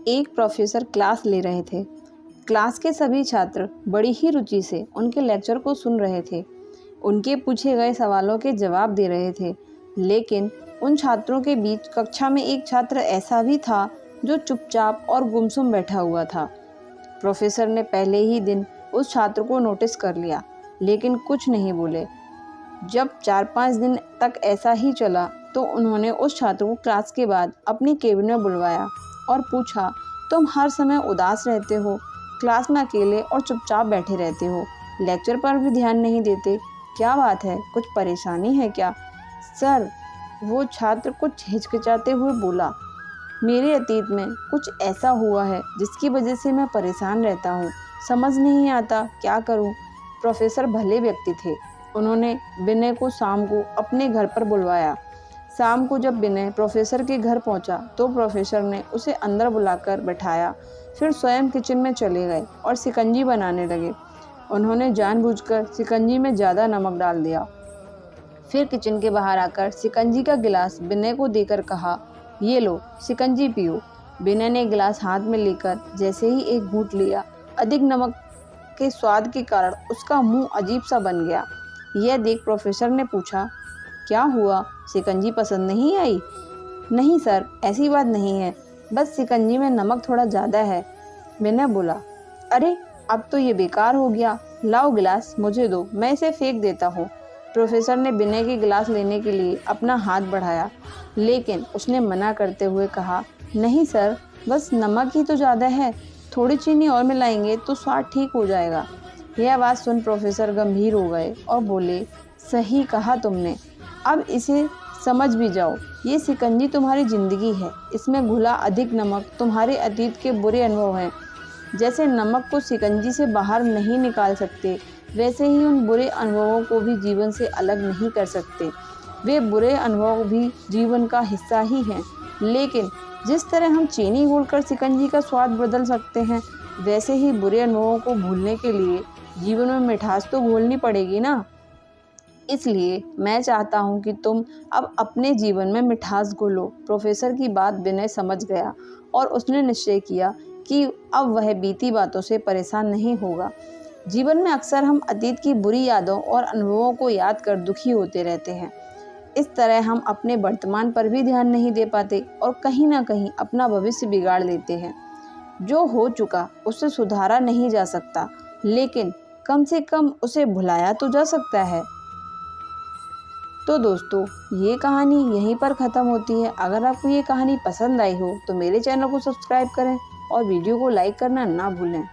एक professor class ले रहे थे। क्लास के सभी छात्र बड़ी ही रुचि से उनके लेक्चर को सुन रहे थे। उनके पूछे गए सवालों के जवाब दे रहे थे। लेकिन उन छात्रों के बीच कक्षा में एक छात्र ऐसा भी था जो चुपचाप और गुमसुम बैठा हुआ था। प्रोफेसर ने पहले ही दिन उस छात्र को नोटिस कर लिया, लेकिन कुछ नहीं बोले। जब 4-5 दिन तक ऐसा ही चला तो उन्होंने उस छात्र को क्लास के बाद अपनी केबिन में बुलवाया और पूछा, तुम हर समय उदास रहते हो, क्लास में अकेले और चुपचाप बैठे रहते हो, लेक्चर पर भी ध्यान नहीं देते, क्या बात है, कुछ परेशानी है क्या? सर, वो छात्र कुछ हिचकिचाते हुए बोला, मेरे अतीत में कुछ ऐसा हुआ है जिसकी वजह से मैं परेशान रहता हूँ, समझ नहीं आता क्या करूँ। प्रोफेसर भले व्यक्ति थे। उन्होंने विनय को शाम को अपने घर पर बुलवाया। शाम को जब विनय प्रोफेसर के घर पहुंचा तो प्रोफेसर ने उसे अंदर बुलाकर बैठाया। फिर स्वयं किचन में चले गए और शिकंजी बनाने लगे। उन्होंने जानबूझकर शिकंजी में ज़्यादा नमक डाल दिया। फिर किचन के बाहर आकर शिकंजी का गिलास विनय को देकर कहा, ये लो शिकंजी पियो। विनय ने गिलास हाथ में लेकर जैसे ही एक घूंट लिया, अधिक नमक के स्वाद के कारण उसका मुंह अजीब सा बन गया। यह देख प्रोफेसर ने पूछा, क्या हुआ, शिकंजी पसंद नहीं आई? नहीं सर, ऐसी बात नहीं है, बस शिकंजी में नमक थोड़ा ज़्यादा है। विनय बोला, अरे अब तो ये बेकार हो गया, लाओ गिलास मुझे दो, मैं इसे फेंक देता हूँ। प्रोफेसर ने विनय के गिलास लेने के लिए अपना हाथ बढ़ाया, लेकिन उसने मना करते हुए कहा, नहीं सर, बस नमक ही तो ज़्यादा है, थोड़ी चीनी और मिलाएंगे तो स्वाद ठीक हो जाएगा। यह बात सुन प्रोफेसर गंभीर हो गए और बोले, सही कहा तुमने, अब इसे समझ भी जाओ, ये शिकंजी तुम्हारी ज़िंदगी है, इसमें घुला अधिक नमक तुम्हारे अतीत के बुरे अनुभव हैं। जैसे नमक को शिकंजी से बाहर नहीं निकाल सकते, वैसे ही उन बुरे अनुभवों को भी जीवन से अलग नहीं कर सकते। वे बुरे अनुभव भी जीवन का हिस्सा ही हैं, लेकिन जिस तरह हम चीनी घोलकर शिकंजी का स्वाद बदल सकते हैं, वैसे ही बुरे अनुभवों को भूलने के लिए जीवन में मिठास तो घोलनी पड़ेगी ना। इसलिए मैं चाहता हूँ कि तुम अब अपने जीवन में मिठास घोलो। प्रोफेसर की बात विनय समझ गया और उसने निश्चय किया कि अब वह बीती बातों से परेशान नहीं होगा। जीवन में अक्सर हम अतीत की बुरी यादों और अनुभवों को याद कर दुखी होते रहते हैं। इस तरह हम अपने वर्तमान पर भी ध्यान नहीं दे पाते और कहीं ना कहीं अपना भविष्य बिगाड़ लेते हैं। जो हो चुका उसे सुधारा नहीं जा सकता, लेकिन कम से कम उसे भुलाया तो जा सकता है। तो दोस्तों, ये कहानी यहीं पर ख़त्म होती है। अगर आपको ये कहानी पसंद आई हो तो मेरे चैनल को सब्सक्राइब करें और वीडियो को लाइक करना ना भूलें।